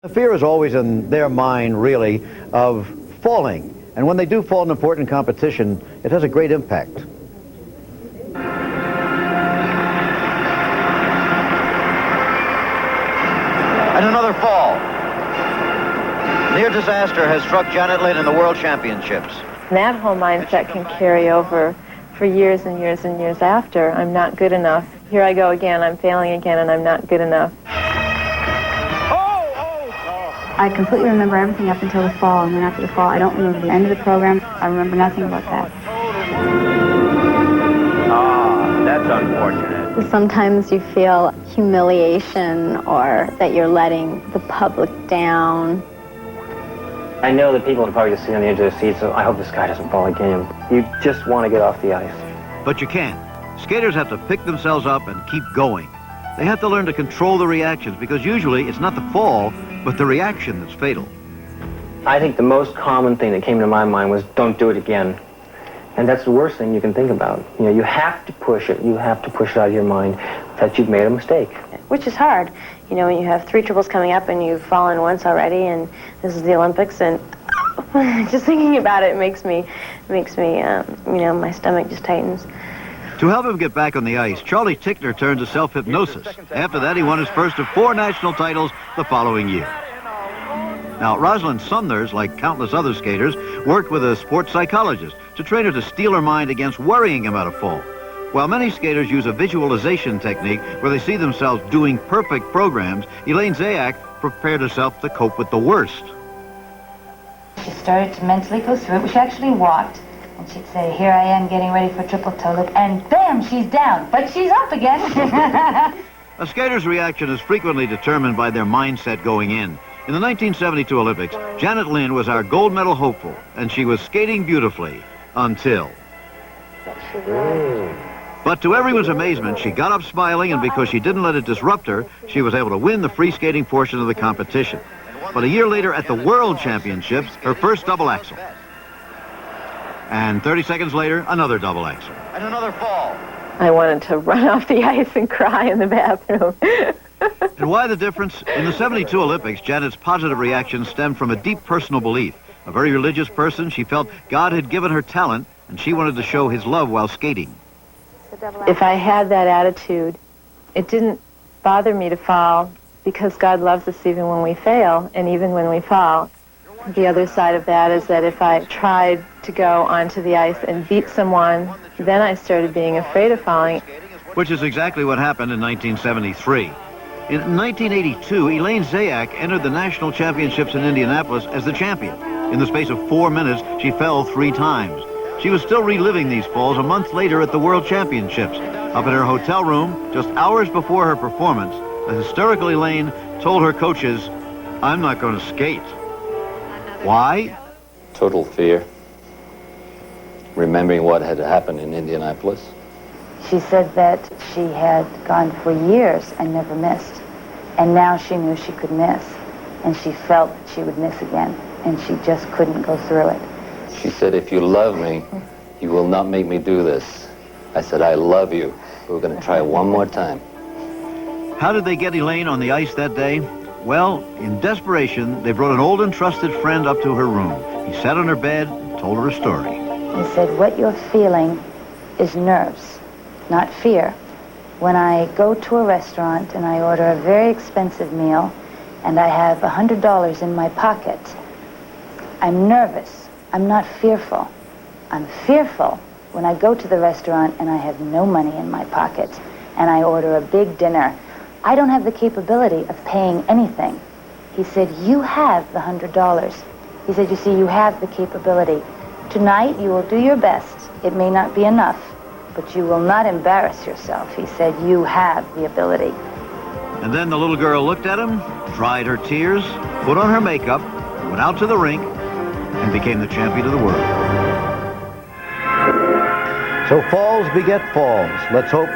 The fear is always in their mind, really, of falling. And when they do fall in important competition, it has a great impact. And another fall. Near disaster has struck Janet Lynn in the World Championships. That whole mindset can carry over for years and years and years after. I'm not good enough. Here I go again, I'm failing again, and I'm not good enough. I completely remember everything up until the fall, and then after the fall, I don't remember the end of the program. I remember nothing about that. Ah, that's unfortunate. Sometimes you feel humiliation or that you're letting the public down. I know that people are probably just sitting on the edge of their seats, so I hope this guy doesn't fall again. You just want to get off the ice. But you can't. Skaters have to pick themselves up and keep going. They have to learn to control the reactions, because usually it's not the fall, but the reaction that's fatal. I think the most common thing that came to my mind was, don't do it again. And that's the worst thing you can think about. You know, you have to push it. You have to push it out of your mind that you've made a mistake. Which is hard. You know, when you have 3 triples coming up and you've fallen once already, and this is the Olympics, and just thinking about it makes me, you know, my stomach just tightens. To help him get back on the ice, Charlie Tickner turned to self-hypnosis. After that, he won his first of 4 national titles the following year. Now, Rosalind Sumners, like countless other skaters, worked with a sports psychologist to train her to steel her mind against worrying about a fall. While many skaters use a visualization technique where they see themselves doing perfect programs, Elaine ZAYAK prepared herself to cope with the worst. She started to mentally go through it. She actually walked. And she'd say, here I am getting ready for triple toe loop, and bam, she's down, but she's up again. A skater's reaction is frequently determined by their mindset going in. In the 1972 Olympics, Janet Lynn was our gold medal hopeful, and she was skating beautifully until. But to everyone's amazement, she got up smiling, and because she didn't let it disrupt her, she was able to win the free skating portion of the competition. But a year later at the World Championships, her first double axel. And 30 seconds later, another double axel. And another fall. I wanted to run off the ice and cry in the bathroom. And why the difference? In the 72 Olympics, Janet's positive reaction stemmed from a deep personal belief. A very religious person, she felt God had given her talent, and she wanted to show his love while skating. If I had that attitude, it didn't bother me to fall, because God loves us even when we fail, and even when we fall. The other side of that is that if I tried to go onto the ice and beat someone, then I started being afraid of falling. Which is exactly what happened in 1973. In 1982, Elaine ZAYAK entered the national championships in Indianapolis as the champion. In the space of 4 minutes, she fell 3 times. She was still reliving these falls a month later at the World Championships. Up in her hotel room, just hours before her performance, the hysterical Elaine told her coaches, "I'm not going to skate." Why? Total fear. Remembering what had happened in Indianapolis. She said that she had gone for years and never missed. And now she knew she could miss. And she felt that she would miss again. And she just couldn't go through it. She said, if you love me, you will not make me do this. I said, I love you. We're going to try one more time. How did they get Elaine on the ice that day? Well, in desperation, they brought an old and trusted friend up to her room. He sat on her bed and told her a story. He said, what you're feeling is nerves, not fear. When I go to a restaurant and I order a very expensive meal and I have $100 in my pocket, I'm nervous. I'm not fearful. I'm fearful when I go to the restaurant and I have no money in my pocket and I order a big dinner. I don't have the capability of paying anything. He said, you have the $100. He said, you see, you have the capability. Tonight, you will do your best. It may not be enough, but you will not embarrass yourself. He said, you have the ability. And then the little girl looked at him, dried her tears, put on her makeup, went out to the rink, and became the champion of the world. So falls beget falls. Let's hope